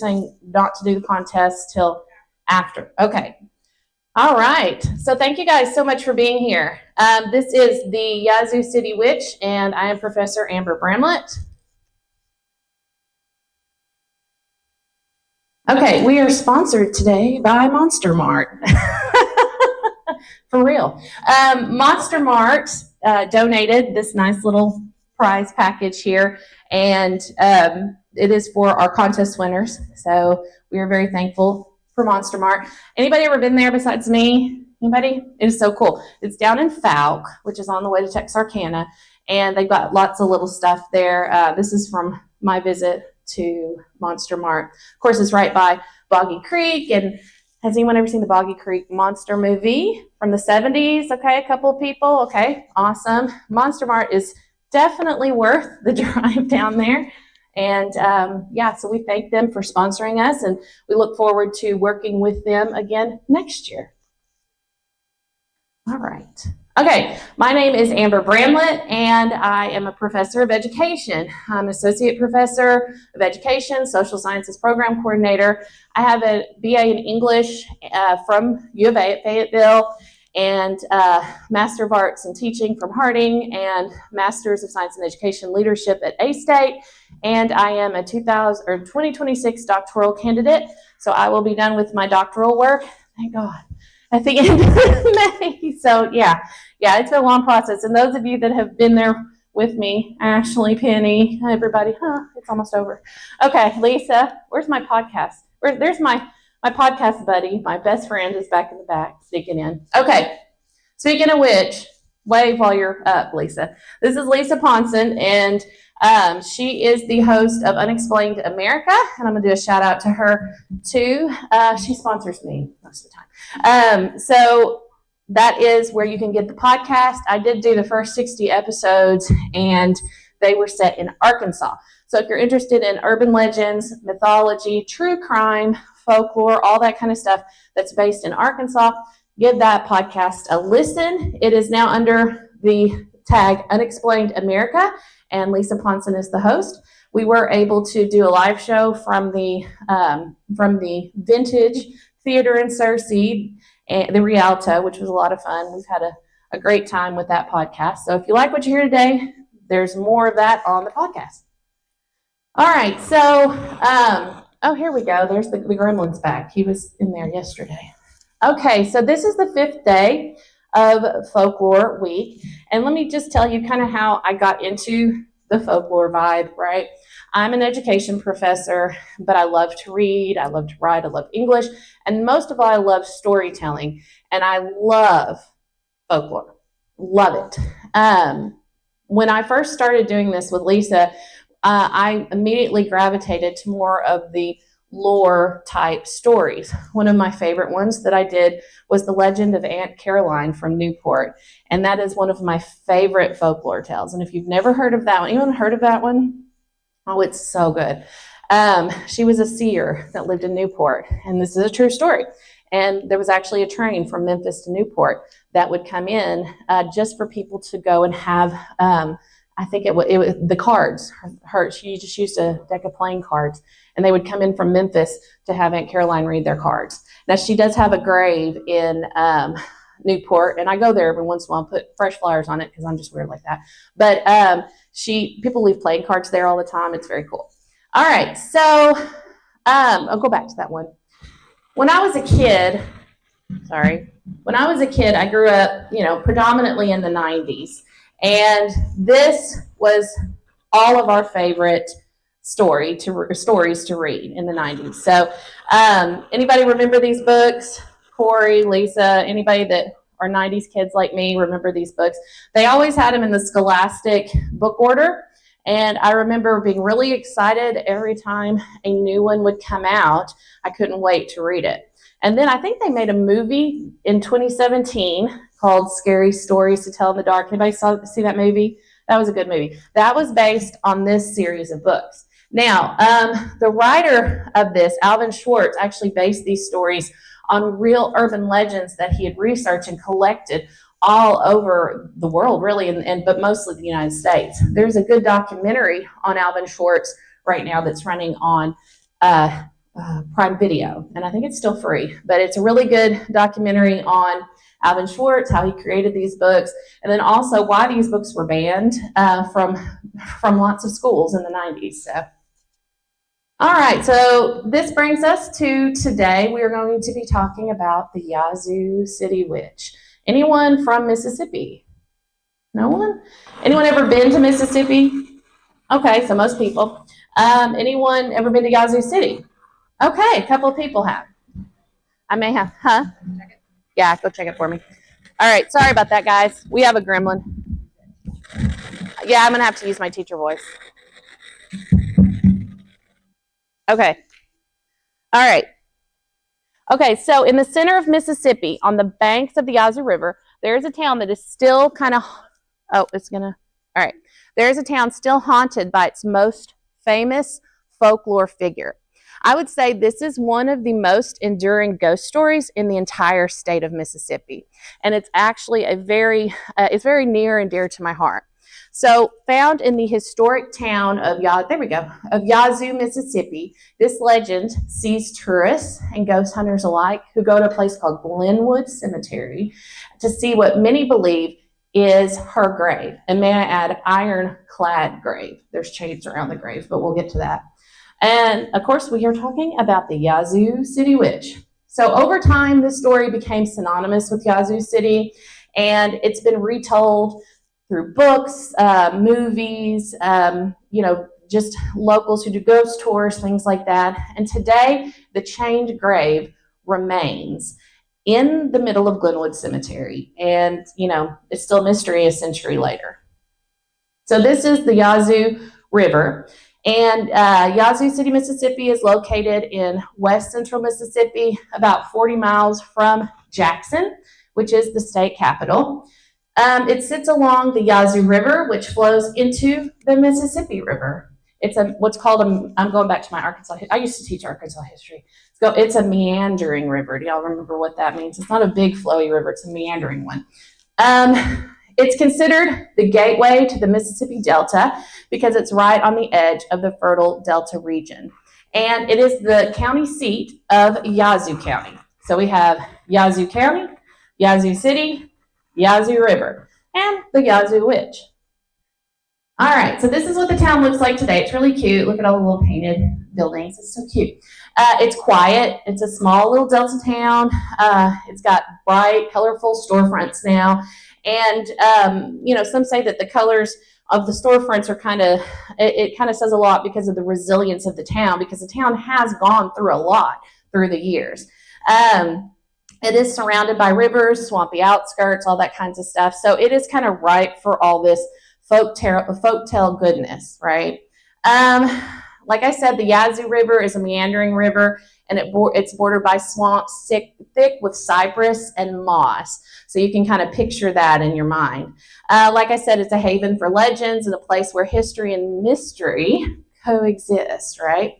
saying not to do the contest till after. Okay. All right. So thank you guys so much for being here. This is the Yazoo City Witch, and I am Professor Amber Bramlett. Okay, we are sponsored today by Monster Mart. For real. Monster Mart donated this nice little prize package here, and it is for our contest winners. So we are very thankful for Monster Mart. Anybody ever been there besides me? Anybody? It is so cool. It's down in Falk, which is on the way to Texarkana, and they've got lots of little stuff there. This is from my visit to Monster Mart. Of course, it's right by Boggy Creek. And has anyone ever seen the Boggy Creek monster movie from the 70s? Okay, a couple of people. Okay, awesome. Monster Mart is definitely worth the drive down there. And yeah, so we thank them for sponsoring us, and we look forward to working with them again next year. All right. Okay, my name is Amber Bramlett, and I am a professor of education. I'm an associate professor of education, social sciences program coordinator. I have a BA in English from U of A at Fayetteville, and Master of Arts in Teaching from Harding, and Masters of Science in Education Leadership at A-State, and I am a 2026 doctoral candidate, so I will be done with my doctoral work, thank God, at the end of May. So yeah, it's been a long process, and those of you that have been there with me, Ashley, Penny, everybody, it's almost over. Okay, Lisa, where's my podcast? There's my podcast buddy, my best friend, is back in the back, sneaking in. Okay, speaking of which, wave while you're up, Lisa. This is Lisa Ponson, and she is the host of Unexplained America, and I'm going to do a shout out to her too. She sponsors me most of the time. So that is where you can get the podcast. I did do the first 60 episodes, and they were set in Arkansas. So if you're interested in urban legends, mythology, true crime, folklore, all that kind of stuff that's based in Arkansas, give that podcast a listen. It is now under the tag Unexplained America, and Lisa Ponson is the host. We were able to do a live show from the Vintage Theater in Searcy, the Rialto, which was a lot of fun. We've had a great time with that podcast. So if you like what you hear today, there's more of that on the podcast. All right, so, oh, here we go. There's the gremlin's back. He was in there yesterday. Okay, so this is the 5th day of Folklore Week. And let me just tell you kind of how I got into the folklore vibe, right? I'm an education professor, but I love to read, I love to write, I love English, and most of all, I love storytelling. And I love folklore. Love it. When I first started doing this with Lisa, I immediately gravitated to more of the lore type stories. One of my favorite ones that I did was The Legend of Aunt Caroline from Newport. And that is one of my favorite folklore tales. And if you've never heard of that one, anyone heard of that one? Oh, it's so good. She was a seer that lived in Newport. And this is a true story. And there was actually a train from Memphis to Newport that would come in just for people to go and have, I think it was the cards. She just used a deck of playing cards, and they would come in from Memphis to have Aunt Caroline read their cards. Now, she does have a grave in Newport, and I go there every once in a while and put fresh flowers on it because I'm just weird like that. But people leave playing cards there all the time. It's very cool. All right, so I'll go back to that one. When I was a kid, I grew up, predominantly in the 90s. And this was all of our favorite stories to read in the 90s. So anybody remember these books? Corey, Lisa, anybody that are 90s kids like me remember these books? They always had them in the Scholastic book order. And I remember being really excited every time a new one would come out. I couldn't wait to read it. And then I think they made a movie in 2017 called Scary Stories to Tell in the Dark. Anybody see that movie? That was a good movie. That was based on this series of books. Now, the writer of this, Alvin Schwartz, actually based these stories on real urban legends that he had researched and collected all over the world, really, but mostly the United States. There's a good documentary on Alvin Schwartz right now that's running on, Prime Video, and I think it's still free, but it's a really good documentary on Alvin Schwartz, how he created these books, and then also why these books were banned from lots of schools in the 90s. So, all right, so this brings us to today. We are going to be talking about the Yazoo City Witch. Anyone from Mississippi? No one? Anyone ever been to Mississippi? Okay, so most people. Anyone ever been to Yazoo City? Okay, a couple of people have. I may have, huh? Yeah, go check it for me. All right, sorry about that, guys. We have a gremlin. Yeah, I'm going to have to use my teacher voice. Okay. All right. Okay, so in the center of Mississippi, on the banks of the Yazoo River, there's a town that is still kind of, all right. There's a town still haunted by its most famous folklore figure. I would say this is one of the most enduring ghost stories in the entire state of Mississippi. And it's actually it's very near and dear to my heart. So found in the historic town of Yazoo, Mississippi, this legend sees tourists and ghost hunters alike who go to a place called Glenwood Cemetery to see what many believe is her grave. And may I add, ironclad grave. There's chains around the grave, but we'll get to that. And of course, we are talking about the Yazoo City Witch. So over time, this story became synonymous with Yazoo City, and it's been retold through books, movies, just locals who do ghost tours, things like that. And today, the chained grave remains in the middle of Glenwood Cemetery. And, it's still a mystery a century later. So this is the Yazoo River. And Yazoo City, Mississippi is located in west central Mississippi, about 40 miles from Jackson, which is the state capital. It sits along the Yazoo River, which flows into the Mississippi River. It's I'm going back to my Arkansas, I used to teach Arkansas history. It's a meandering river. Do y'all remember what that means? It's not a big flowy river, it's a meandering one. It's considered the gateway to the Mississippi Delta because it's right on the edge of the fertile Delta region. And it is the county seat of Yazoo County. So we have Yazoo County, Yazoo City, Yazoo River, and the Yazoo Witch. All right, so this is what the town looks like today. It's really cute. Look at all the little painted buildings. It's so cute. It's quiet. It's a small little Delta town. It's got bright, colorful storefronts now. And, some say that the colors of the storefronts are it kind of says a lot because of the resilience of the town, because the town has gone through a lot through the years. It is surrounded by rivers, swampy outskirts, all that kinds of stuff. So it is kind of ripe for all this folktale goodness, right? Like I said, the Yazoo River is a meandering river, and it's bordered by swamps thick with cypress and moss. So you can kind of picture that in your mind. Like I said, it's a haven for legends and a place where history and mystery coexist, right?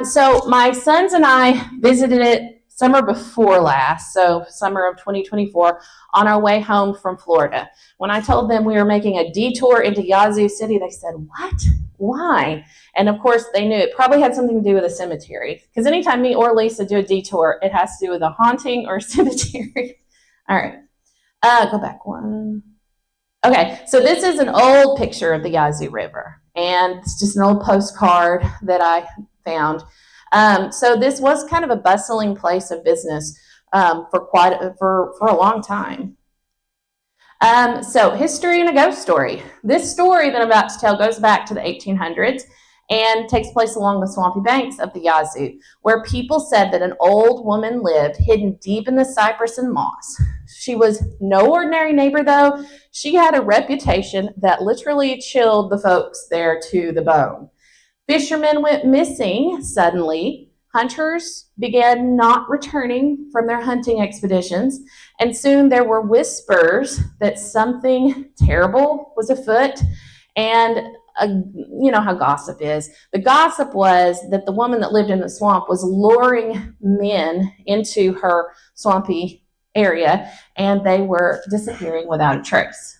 So my sons and I visited it summer before last, so summer of 2024, on our way home from Florida. When I told them we were making a detour into Yazoo City, they said, "What? Why?" And of course, they knew it probably had something to do with a cemetery, because anytime me or Lisa do a detour, it has to do with a haunting or a cemetery. All right, go back one. Okay, so this is an old picture of the Yazoo River, and it's just an old postcard that I found. So this was kind of a bustling place of business for a long time. So history and a ghost story. This story that I'm about to tell goes back to the 1800s and takes place along the swampy banks of the Yazoo, where people said that an old woman lived hidden deep in the cypress and moss. She was no ordinary neighbor, though. She had a reputation that literally chilled the folks there to the bone. Fishermen went missing suddenly. Hunters began not returning from their hunting expeditions, and soon there were whispers that something terrible was afoot. And you know how gossip is. The gossip was that the woman that lived in the swamp was luring men into her swampy area, and they were disappearing without a trace.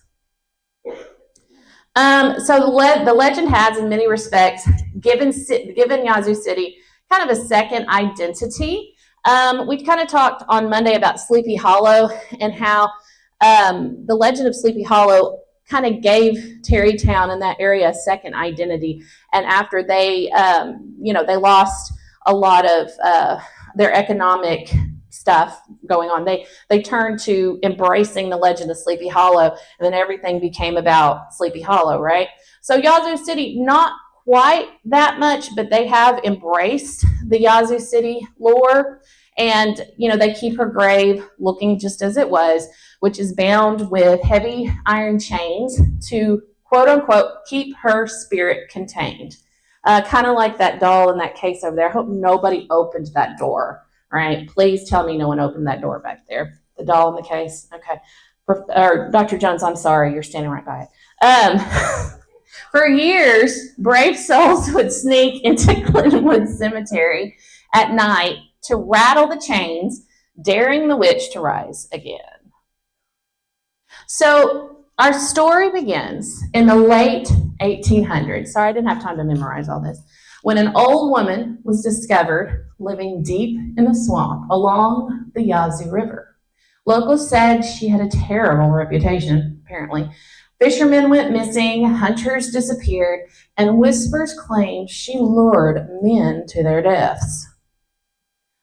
So the legend has, in many respects, given Yazoo City kind of a second identity. We kind of talked on Monday about Sleepy Hollow and how the legend of Sleepy Hollow kind of gave Tarrytown and that area a second identity. And after they, they lost a lot of their economic stuff going on, they turned to embracing the legend of Sleepy Hollow, and then everything became about Sleepy Hollow, right? So Yazoo City, not quite that much, but they have embraced the Yazoo City lore, and they keep her grave looking just as it was, which is bound with heavy iron chains to quote unquote keep her spirit contained. Kind of like that doll in that case over there. I hope nobody opened that door. Right? Please tell me no one opened that door back there. The doll in the case. Okay. Or Dr. Jones, I'm sorry, you're standing right by it. For years, brave souls would sneak into Glenwood Cemetery at night to rattle the chains, daring the witch to rise again. So our story begins in the late 1800s. Sorry, I didn't have time to memorize all this. When an old woman was discovered living deep in the swamp along the Yazoo River. Locals said she had a terrible reputation, apparently. Fishermen went missing, hunters disappeared, and whispers claimed she lured men to their deaths.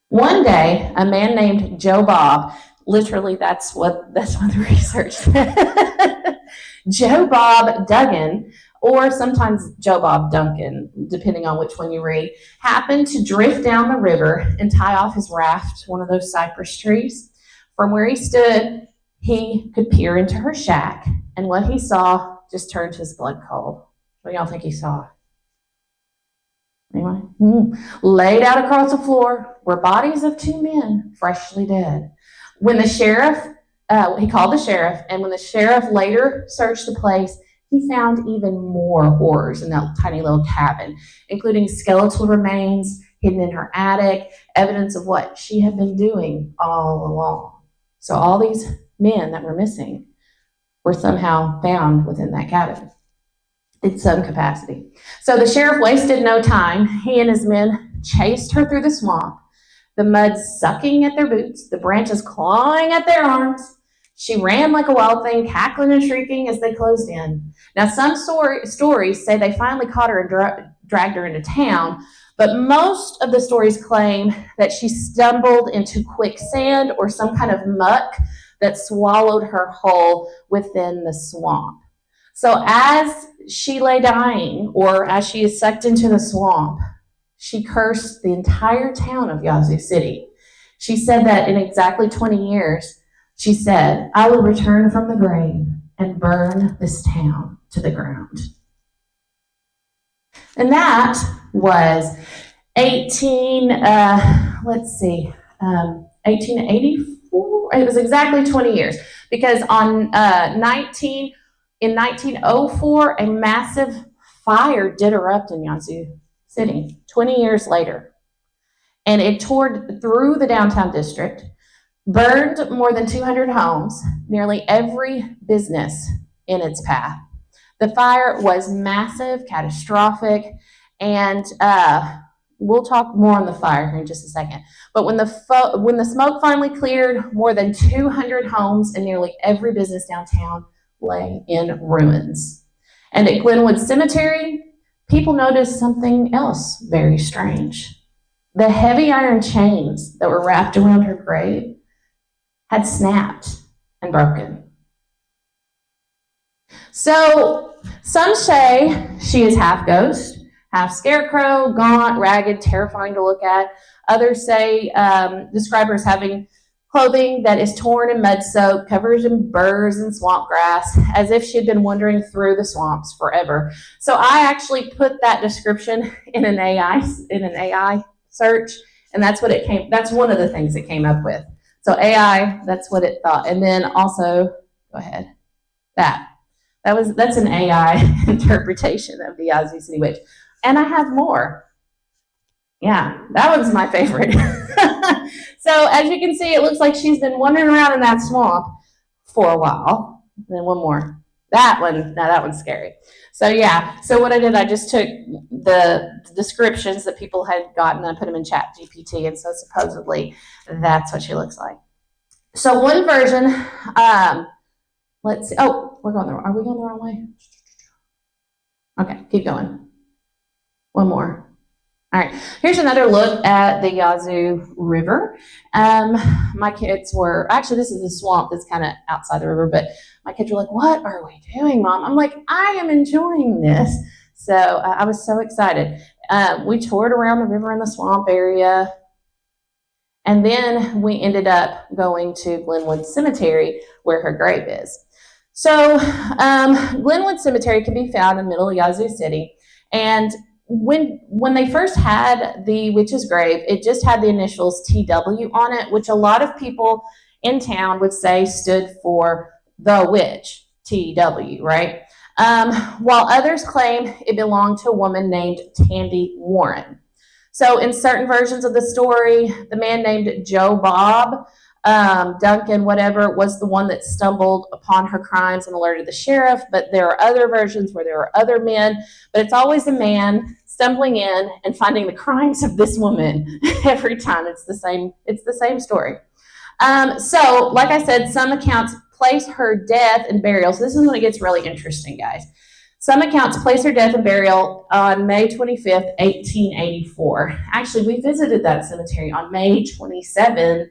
One day, a man named Joe Bob, literally that's what the research said, Joe Bob Duggan, or sometimes Joe Bob Duncan, depending on which one you read, happened to drift down the river and tie off his raft to one of those cypress trees. From where he stood, he could peer into her shack, and what he saw just turned his blood cold. What do y'all think he saw? Anyone? Laid out across the floor were bodies of two men, freshly dead. When the sheriff, he called the sheriff, and when the sheriff later searched the place, he found even more horrors in that tiny little cabin, including skeletal remains hidden in her attic, evidence of what she had been doing all along. So all these men that were missing were somehow found within that cabin in some capacity. So the sheriff wasted no time. He and his men chased her through the swamp, the mud sucking at their boots, the branches clawing at their arms. She ran like a wild thing, cackling and shrieking as they closed in. Now, some stories say they finally caught her and dragged her into town, but most of the stories claim that she stumbled into quicksand or some kind of muck that swallowed her whole within the swamp. So as she lay dying, or as she is sucked into the swamp, she cursed the entire town of Yazoo City. She said that in exactly 20 years, she said, "I will return from the grave and burn this town to the ground." And that was 1884. It was exactly 20 years, because in 1904, a massive fire did erupt in Yazoo City 20 years later. And it tore through the downtown district, burned more than 200 homes, nearly every business in its path. The fire was massive, catastrophic, and we'll talk more on the fire here in just a second. But when the smoke finally cleared, more than 200 homes and nearly every business downtown lay in ruins. And at Glenwood Cemetery, people noticed something else very strange. The heavy iron chains that were wrapped around her grave had snapped and broken. So some say she is half ghost, half scarecrow, gaunt, ragged, terrifying to look at. Others say, describe her as having clothing that is torn and mud-soaked, covered in burrs and swamp grass, as if she had been wandering through the swamps forever. So I actually put that description in an AI search, and that's one of the things it came up with. So AI, that's what it thought. And then also, go ahead, that's an AI interpretation of the Yazoo City Witch. And I have more. Yeah, that was my favorite. So as you can see, it looks like she's been wandering around in that swamp for a while. And then one more. That one, now that one's scary. So yeah, so what I did, I just took the descriptions that people had gotten and I put them in Chat GPT, and so supposedly that's what she looks like. So one version, let's see. Oh, are we going the wrong way? Okay, keep going. One more. All right, here's another look at the Yazoo River. My kids were, actually this is a swamp that's kind of outside the river, but my kids were like, what are we doing, Mom? I'm like, I am enjoying this. So I was so excited. We toured around the river and the swamp area. And then we ended up going to Glenwood Cemetery where her grave is. So Glenwood Cemetery can be found in the middle of Yazoo City. And when they first had the witch's grave, it just had the initials TW on it, which a lot of people in town would say stood for the witch, TW, right? While others claim it belonged to a woman named Tandy Warren. So in certain versions of the story, the man named Joe Bob, Duncan, whatever, was the one that stumbled upon her crimes and alerted the sheriff. But there are other versions where there are other men, but it's always a man stumbling in and finding the crimes of this woman every time. It's the same story. So like I said, some accounts place her death and burial. So this is when it gets really interesting, guys. Some accounts place her death and burial on May 25th, 1884. Actually, we visited that cemetery on May 27th,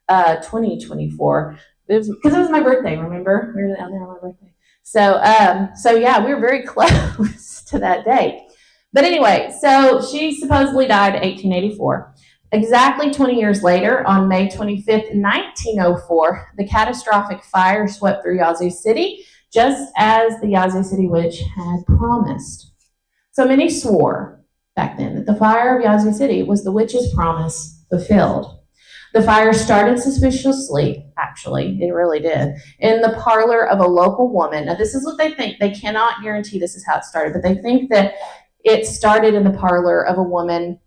2024. Because it was my birthday, remember? We were down there on my birthday. So yeah, we were very close to that date. But anyway, so she supposedly died in 1884. Exactly 20 years later, on May 25th, 1904, the catastrophic fire swept through Yazoo City, just as the Yazoo City witch had promised. So many swore back then that the fire of Yazoo City was the witch's promise fulfilled. The fire started suspiciously, actually, it really did, in the parlor of a local woman. Now, this is what they think. They cannot guarantee this is how it started, but they think that it started in the parlor of a woman.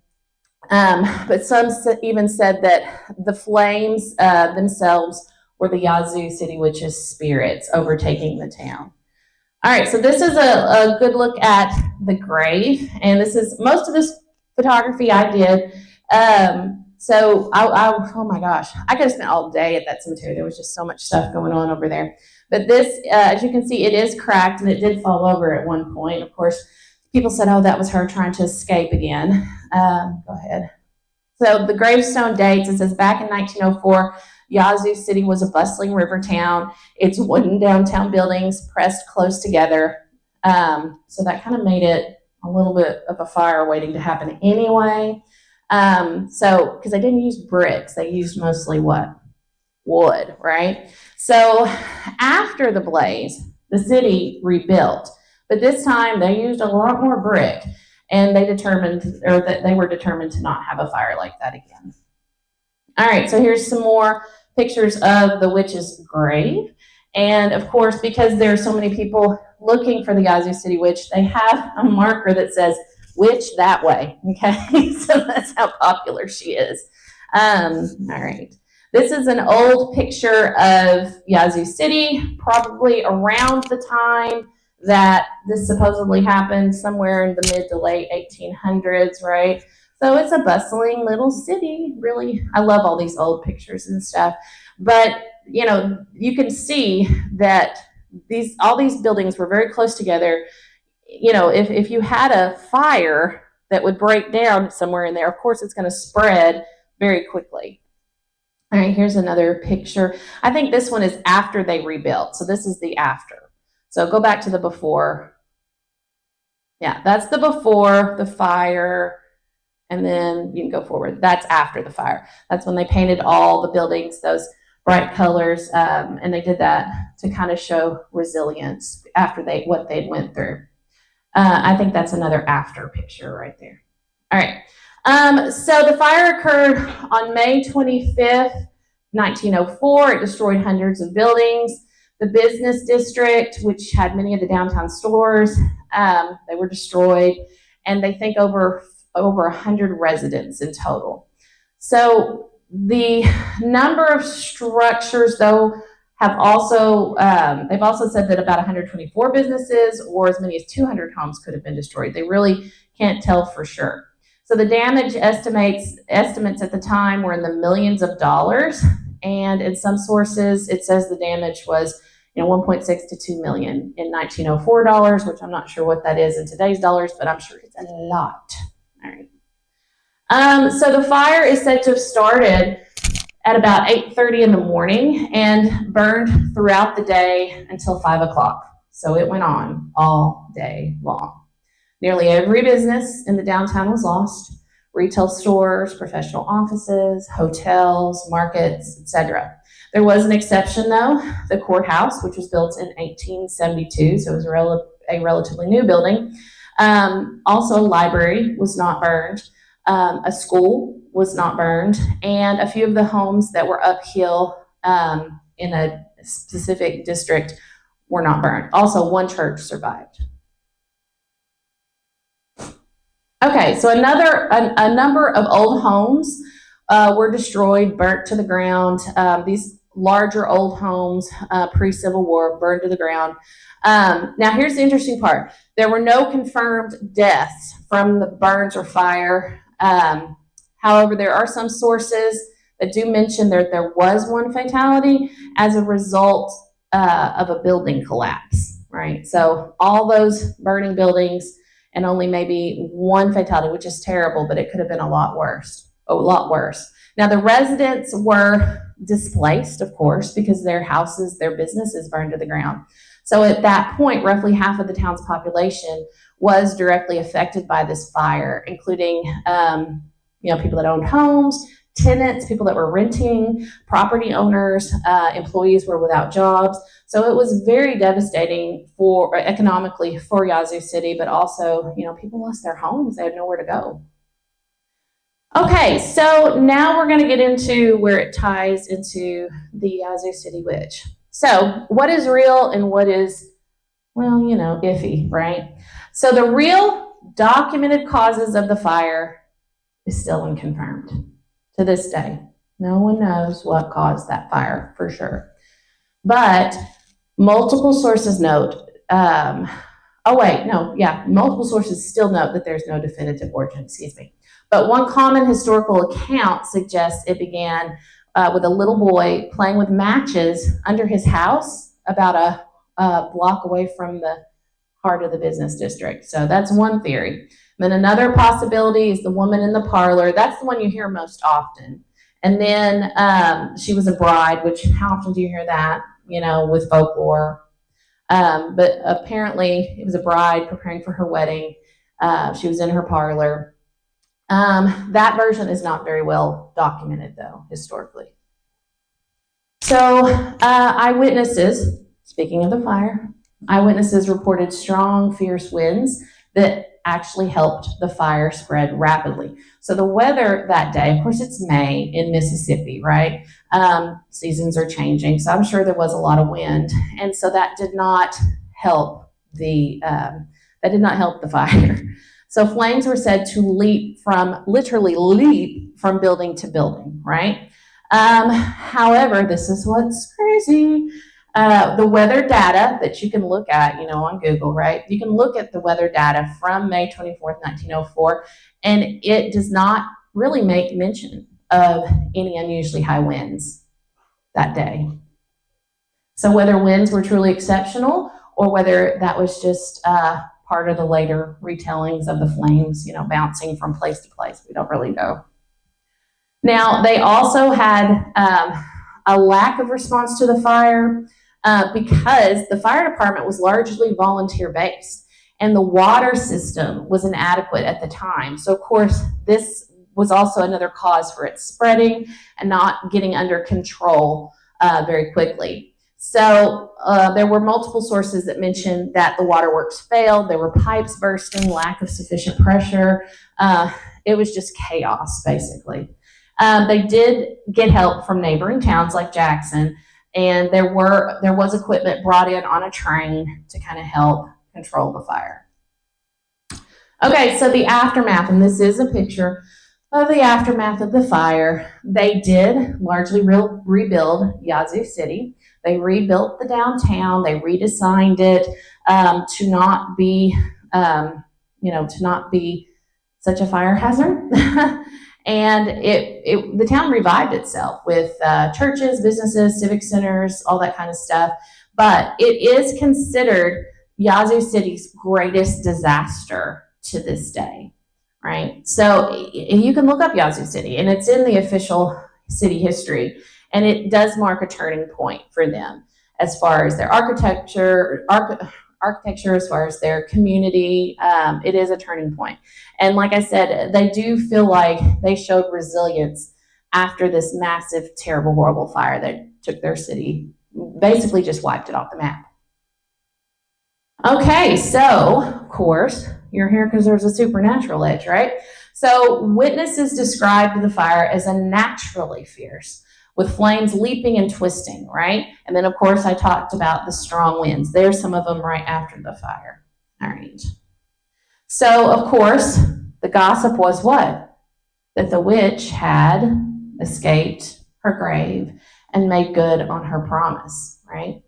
But some even said that the flames themselves were the Yazoo City witch's spirits overtaking the town. All right, so this is a good look at the grave, and this is most of this photography I did. So oh my gosh, I could have spent all day at that cemetery. There was just so much stuff going on over there. But this, as you can see, it is cracked and it did fall over at one point. Of course, people said, oh, that was her trying to escape again. Go ahead. So the gravestone dates, it says back in 1904, Yazoo City was a bustling river town. Its wooden downtown buildings pressed close together. So that kind of made it a little bit of a fire waiting to happen anyway. So, because they didn't use bricks, they used mostly what? Wood, right? So after the blaze, the city rebuilt. But this time they used a lot more brick, and they were determined to not have a fire like that again. All right, so here's some more pictures of the witch's grave. And of course, because there are so many people looking for the Yazoo City witch, they have a marker that says witch that way, okay? So that's how popular she is. All right. This is an old picture of Yazoo City, probably around the time that this supposedly happened, somewhere in the mid to late 1800s, right? So it's a bustling little city, really. I love all these old pictures and stuff. But, you know, you can see that all these buildings were very close together. You know, if you had a fire that would break down somewhere in there, of course it's going to spread very quickly. All right, here's another picture. I think this one is after they rebuilt. So this is the after. So go back to the before. Yeah, that's the before, the fire, and then you can go forward. That's after the fire. That's when they painted all the buildings, those bright colors, and they did that to kind of show resilience after what they went through. I think that's another after picture right there. All right. So the fire occurred on May 25th, 1904. It destroyed hundreds of buildings. The business district, which had many of the downtown stores, they were destroyed, and they think over 100 residents in total. So the number of structures, though, they've also said that about 124 businesses or as many as 200 homes could have been destroyed. They really can't tell for sure. So the damage estimates at the time were in the millions of dollars, and in some sources it says the damage was 1.6 to 2 million in 1904 dollars, which I'm not sure what that is in today's dollars, but I'm sure it's a lot. All right. So the fire is said to have started at about 8:30 in the morning and burned throughout the day until 5 o'clock. So it went on all day long. Nearly every business in the downtown was lost. Retail stores, professional offices, hotels, markets, etc. There was an exception though, the courthouse, which was built in 1872, so it was a relatively new building. Also, a library was not burned. A school was not burned, and a few of the homes that were uphill in a specific district were not burned. Also, one church survived. Okay, so a number of old homes were destroyed, burnt to the ground. These larger old homes, pre-Civil War, burned to the ground. Now, here's the interesting part. There were no confirmed deaths from the burns or fire. However, there are some sources that do mention that there was one fatality as a result of a building collapse, right? So all those burning buildings and only maybe one fatality, which is terrible, but it could have been a lot worse. Now, the residents were displaced, of course, because their houses, their businesses burned to the ground. So at that point, roughly half of the town's population was directly affected by this fire, including people that owned homes, tenants, people that were renting, property owners, employees were without jobs. So it was very devastating economically for Yazoo City, but also, people lost their homes. They had nowhere to go. Okay, so now we're going to get into where it ties into the Yazoo City witch. So what is real and what is, iffy, right? So the real documented causes of the fire is still unconfirmed to this day. No one knows what caused that fire for sure. But multiple sources note, multiple sources still note that there's no definitive origin, But one common historical account suggests it began with a little boy playing with matches under his house about a block away from the heart of the business district. So that's one theory. Then another possibility is the woman in the parlor. That's the one you hear most often. And then she was a bride, which how often do you hear that, with folklore? But apparently it was a bride preparing for her wedding. She was in her parlor. That version is not very well documented, though, historically. So eyewitnesses, speaking of the fire, eyewitnesses reported strong, fierce winds that actually helped the fire spread rapidly. So the weather that day, of course, it's May in Mississippi, right? Seasons are changing, so I'm sure there was a lot of wind, and so that did not help the fire. So flames were said to literally leap from building to building, right? However, this is what's crazy. The weather data that you can look at, on Google, right? You can look at the weather data from May 24th, 1904, and it does not really make mention of any unusually high winds that day. So whether winds were truly exceptional or whether that was just part of the later retellings of the flames, bouncing from place to place, we don't really know. Now, they also had a lack of response to the fire because the fire department was largely volunteer-based and the water system was inadequate at the time. So, of course, this was also another cause for it spreading and not getting under control very quickly. So there were multiple sources that mentioned that the waterworks failed. There were pipes bursting, lack of sufficient pressure. It was just chaos, basically. They did get help from neighboring towns like Jackson, and there was equipment brought in on a train to kind of help control the fire. Okay, so the aftermath, and this is a picture of the aftermath of the fire, they did largely rebuild Yazoo City. They rebuilt the downtown. They redesigned it to not be, to not be such a fire hazard. And the town revived itself with churches, businesses, civic centers, all that kind of stuff. But it is considered Yazoo City's greatest disaster to this day, right? So you can look up Yazoo City, and it's in the official city history, and it does mark a turning point for them as far as their architecture, as far as their community. It is a turning point. And like I said, they do feel like they showed resilience after this massive, terrible, horrible fire that took their city, basically just wiped it off the map. Okay, so, of course, you're here because there's a supernatural edge, right? So witnesses described the fire as unnaturally fierce, with flames leaping and twisting, right? And then, of course, I talked about the strong winds. There's some of them right after the fire. All right. So, of course, the gossip was what? That the witch had escaped her grave and made good on her promise, right?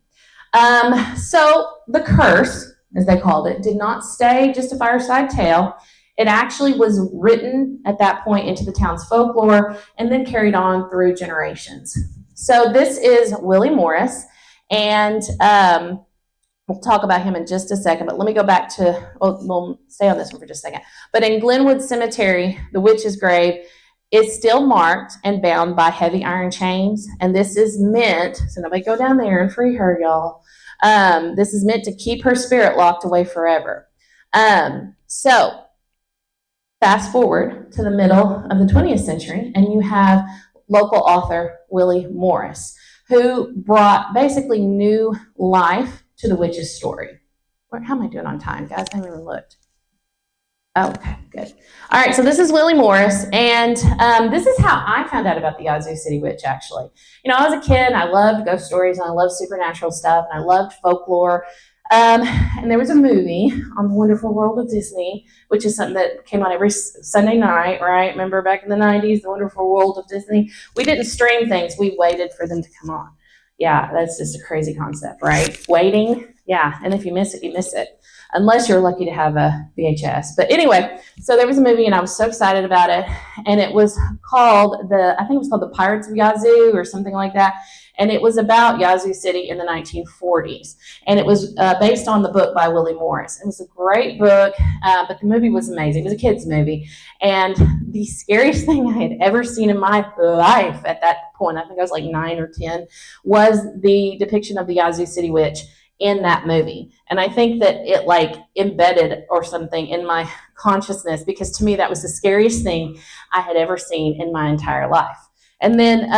So the curse, as they called it, did not stay just a fireside tale. It actually was written at that point into the town's folklore and then carried on through generations. So this is Willie Morris, and we'll talk about him in just a second, but let me go back to, we'll stay on this one for just a second. But in Glenwood Cemetery, the witch's grave is still marked and bound by heavy iron chains, and this is meant, so nobody go down there and free her, y'all. This is meant to keep her spirit locked away forever. So fast forward to the middle of the 20th century, and you have local author Willie Morris, who brought basically new life to the witch's story. How am I doing on time, guys? I haven't even looked. Oh, okay, good. All right, so this is Willie Morris, and this is how I found out about the Yazoo City Witch, actually. You know, I was a kid, and I loved ghost stories, and I loved supernatural stuff, and I loved folklore. And there was a movie on The Wonderful World of Disney, which is something that came on every Sunday night, right? Remember back in the 90s, The Wonderful World of Disney? We didn't stream things. We waited for them to come on. Yeah, that's just a crazy concept, right? Waiting. Yeah, and if you miss it, you miss it. Unless you're lucky to have a VHS. But anyway, so there was a movie, and I was so excited about it. And it was called I think it was called The Pirates of Yazoo or something like that. And it was about Yazoo City in the 1940s. And it was based on the book by Willie Morris. It was a great book, but the movie was amazing. It was a kid's movie. And the scariest thing I had ever seen in my life at that point, I think I was like 9 or 10, was the depiction of the Yazoo City Witch in that movie. And I think that it like embedded or something in my consciousness, because to me that was the scariest thing I had ever seen in my entire life. And then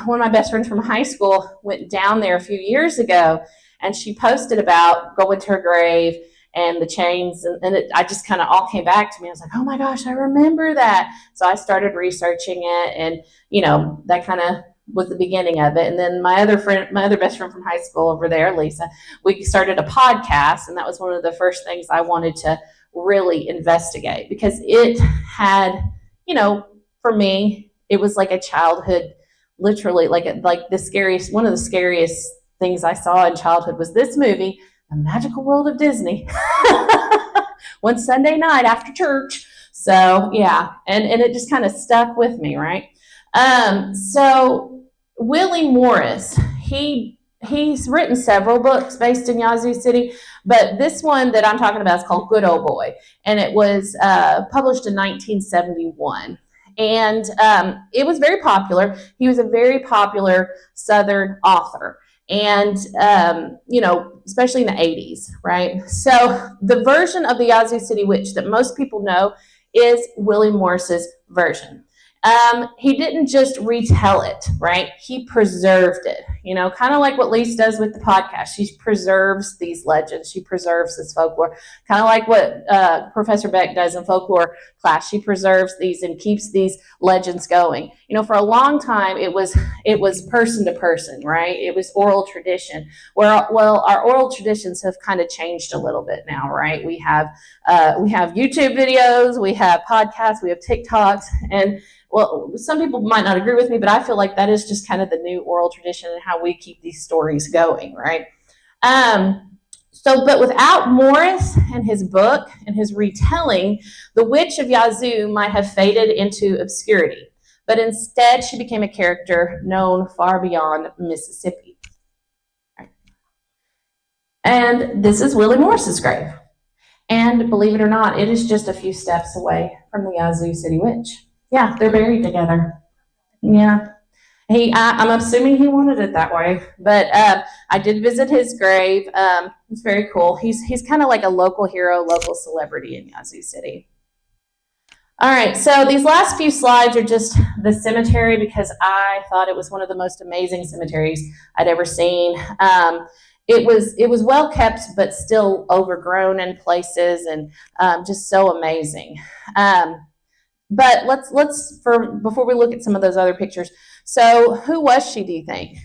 one of my best friends from high school went down there a few years ago, and she posted about going to her grave and the chains, and I just kind of all came back to me. I was like, oh my gosh, I remember that. So I started researching it, and you know, that kind of was the beginning of it. And then my other best friend from high school over there, Lisa, we started a podcast, and that was one of the first things I wanted to really investigate, because it had, you know, for me, it was like a childhood, literally, like the scariest, one of the scariest things I saw in childhood was this movie, The Magical World of Disney, one Sunday night after church. So yeah, and it just kind of stuck with me, right? So Willie Morris, he's written several books based in Yazoo City, but this one that I'm talking about is called Good Old Boy, and it was published in 1971. And it was very popular. He was a very popular Southern author, and you know, especially in the 80s, right? So the version of the Yazoo City Witch that most people know is Willie Morris's version. He didn't just retell it, right? He preserved it, you know, kind of like what Lise does with the podcast. She preserves these legends. She preserves this folklore, kind of like what Professor Beck does in folklore class. She preserves these and keeps these legends going. For a long time, it was person to person, right? It was oral tradition. Well, our oral traditions have kind of changed a little bit now, right? We have YouTube videos, we have podcasts, we have TikToks, and well, some people might not agree with me, but I feel like that is just kind of the new oral tradition and how we keep these stories going, right? But without Morris and his book and his retelling, the Witch of Yazoo might have faded into obscurity. But instead, she became a character known far beyond Mississippi. And this is Willie Morris's grave. And believe it or not, it is just a few steps away from the Yazoo City Witch. Yeah, they're buried together. Yeah. I'm assuming he wanted it that way, but I did visit his grave. It's very cool. He's kind of like a local hero, local celebrity in Yazoo City. All right, so these last few slides are just the cemetery because I thought it was one of the most amazing cemeteries I'd ever seen. It was well kept, but still overgrown in places, and just so amazing. But before we look at some of those other pictures. So who was she, do you think?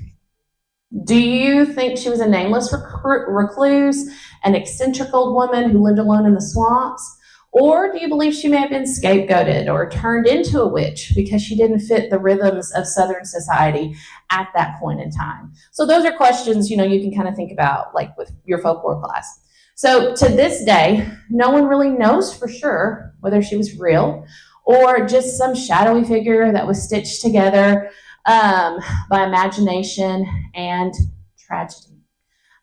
Do you think she was a nameless recluse, an eccentric old woman who lived alone in the swamps? Or do you believe she may have been scapegoated or turned into a witch because she didn't fit the rhythms of Southern society at that point in time? So those are questions, you can kind of think about, like with your folklore class. So to this day, no one really knows for sure whether she was real or just some shadowy figure that was stitched together by imagination and tragedy.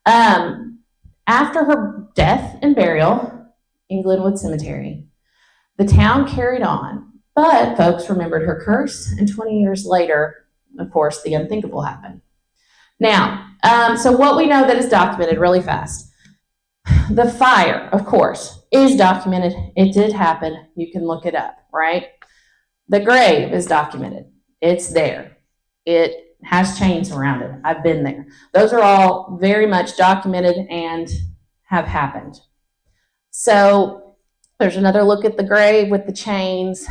After her death and burial in Glenwood Cemetery, the town carried on, but folks remembered her curse, and 20 years later, of course, the unthinkable happened. Now, so what we know that is documented really fast. The fire, of course, is documented. It did happen. You can look it up, right? The grave is documented. It's there. It has chains around it. I've been there. Those are all very much documented and have happened. So there's another look at the grave with the chains.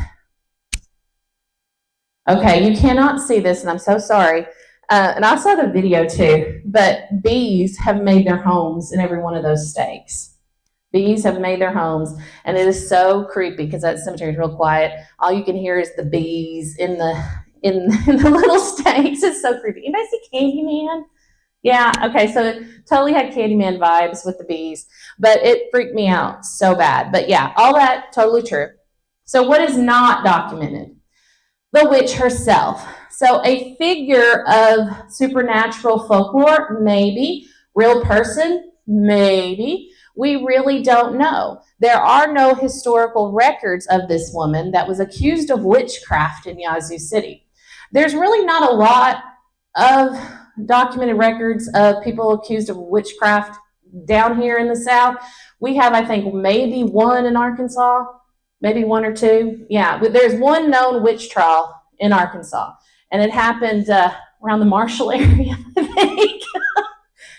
Okay, you cannot see this, and I'm so sorry. And I saw the video too, but bees have made their homes in every one of those stakes. Bees have made their homes, and it is so creepy because that cemetery is real quiet. All you can hear is the bees in the little stakes. It's so creepy. Anybody see Candyman? Yeah, okay, so it totally had Candyman vibes with the bees, but it freaked me out so bad. But yeah, all that, totally true. So what is not documented? The witch herself. So a figure of supernatural folklore, maybe. Real person, maybe. We really don't know. There are no historical records of this woman that was accused of witchcraft in Yazoo City. There's really not a lot of documented records of people accused of witchcraft down here in the South. We have, I think, maybe one in Arkansas, maybe one or two. Yeah, there's one known witch trial in Arkansas, and it happened around the Marshall area, I think.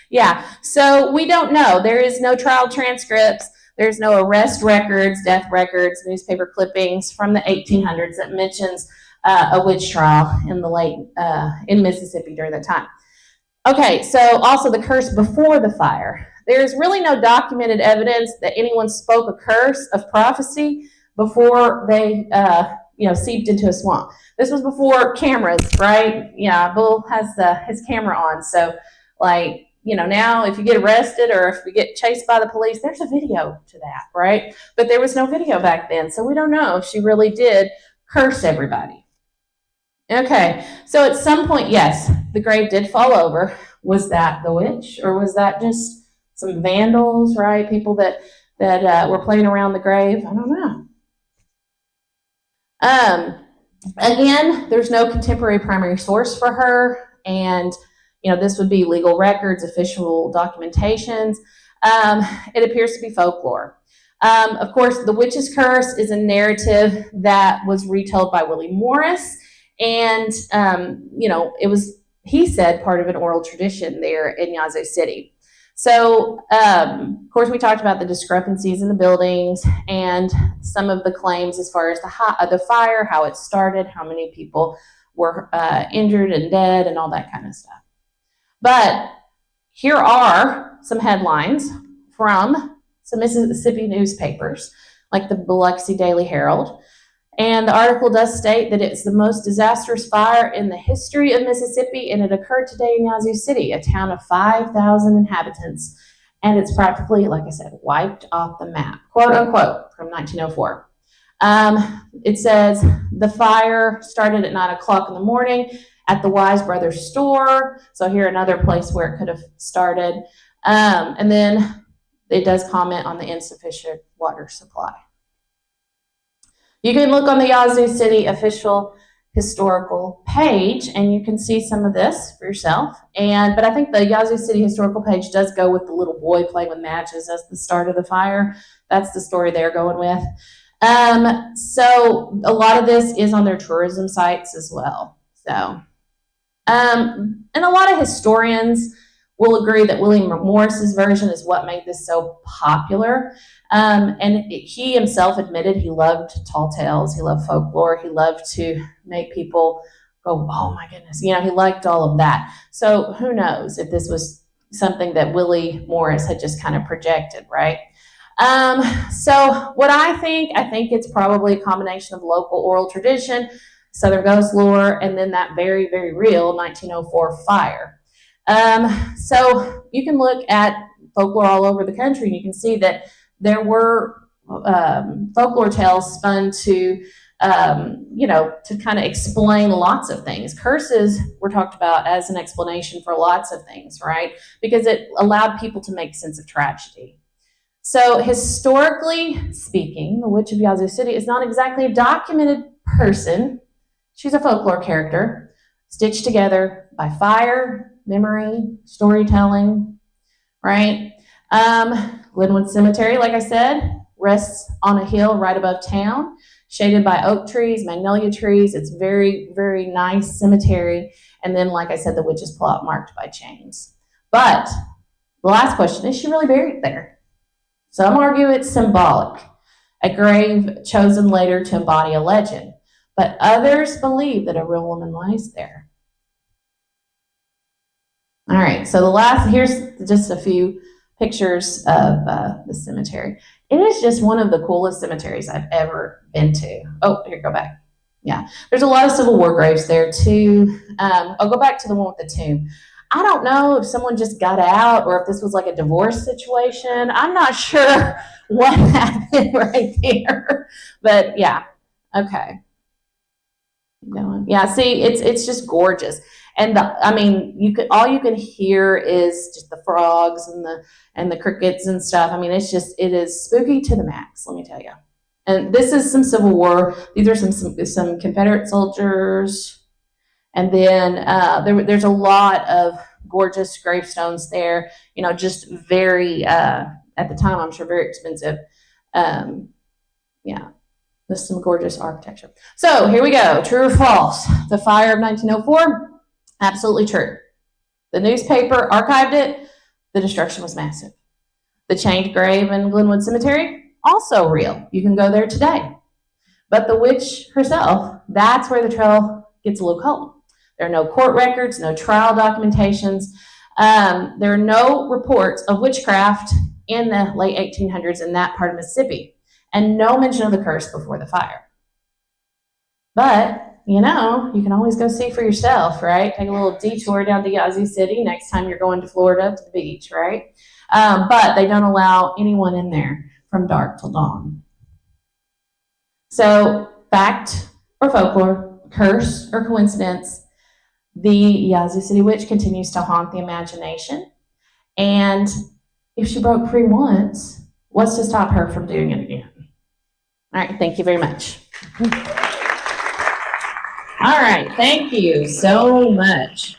Yeah, so we don't know. There is no trial transcripts. There's no arrest records, death records, newspaper clippings from the 1800s that mentions a witch trial in Mississippi during that time. Okay, so also the curse before the fire. There's really no documented evidence that anyone spoke a curse of prophecy before they seeped into a swamp. This was before cameras, right? Yeah, Bull has his camera on, so now if you get arrested or if you get chased by the police, there's a video to that, right? But there was no video back then, so we don't know if she really did curse everybody. Okay, so at some point, yes, the grave did fall over. Was that the witch, or was that just some vandals, right? People that were playing around the grave? I don't know. Again, there's no contemporary primary source for her, and this would be legal records, official documentations. It appears to be folklore. Of course, the witch's curse is a narrative that was retold by Willie Morris, and it was, he said, part of an oral tradition there in Yazoo City. So, of course, we talked about the discrepancies in the buildings and some of the claims as far as the fire, how it started, how many people were injured and dead and all that kind of stuff. But here are some headlines from some Mississippi newspapers, like the Biloxi Daily Herald. And the article does state that it's the most disastrous fire in the history of Mississippi, and it occurred today in Yazoo City, a town of 5,000 inhabitants. And it's practically, like I said, wiped off the map, quote unquote, from 1904. It says the fire started at 9 o'clock in the morning at the Wise Brothers store. So here, another place where it could have started. And then it does comment on the insufficient water supply. You can look on the Yazoo City official historical page, and you can see some of this for yourself. But I think the Yazoo City historical page does go with the little boy playing with matches as the start of the fire. That's the story they're going with. So a lot of this is on their tourism sites as well. So, and a lot of historians will agree that William Morris's version is what made this so popular. And he himself admitted he loved tall tales, he loved folklore, he loved to make people go, oh my goodness, he liked all of that. So who knows if this was something that Willie Morris had just kind of projected, right? So what I think it's probably a combination of local oral tradition, Southern ghost lore, and then that very, very real 1904 fire. So you can look at folklore all over the country, and you can see that there were folklore tales spun to kind of explain lots of things. Curses were talked about as an explanation for lots of things, right? Because it allowed people to make sense of tragedy. So historically speaking, the Witch of Yazoo City is not exactly a documented person. She's a folklore character stitched together by fire, memory, storytelling, right? Glenwood Cemetery, like I said, rests on a hill right above town, shaded by oak trees, magnolia trees. It's very, very nice cemetery. And then, like I said, the witch's plot marked by chains. But the last question, is she really buried there? Some argue it's symbolic, a grave chosen later to embody a legend. But others believe that a real woman lies there. All right, so here's just a few pictures of the cemetery. It is just one of the coolest cemeteries I've ever been to. Oh, here, go back. Yeah, there's a lot of Civil War graves there too. I'll go back to the one with the tomb. I don't know if someone just got out or if this was like a divorce situation. I'm not sure what happened right there, but yeah, okay. Yeah, see, it's just gorgeous. And all you can hear is just the frogs and the crickets and stuff. I mean, it is spooky to the max, let me tell you. And this is some Civil War. These are some Confederate soldiers. And then there's a lot of gorgeous gravestones there, just very, at the time, I'm sure very expensive. Yeah. There's some gorgeous architecture. So here we go. True or false? The fire of 1904? Absolutely true. The newspaper archived it. The destruction was massive. The chained grave in Glenwood Cemetery? Also real. You can go there today. But the witch herself, that's where the trail gets a little cold. There are no court records, no trial documentations. There are no reports of witchcraft in the late 1800s in that part of Mississippi. And no mention of the curse before the fire. But, you can always go see for yourself, right? Take a little detour down to Yazoo City next time you're going to Florida to the beach, right? But they don't allow anyone in there from dark till dawn. So, fact or folklore, curse or coincidence, the Yazoo City witch continues to haunt the imagination. And if she broke free once, what's to stop her from doing it again? All right, thank you very much. All right, thank you so much.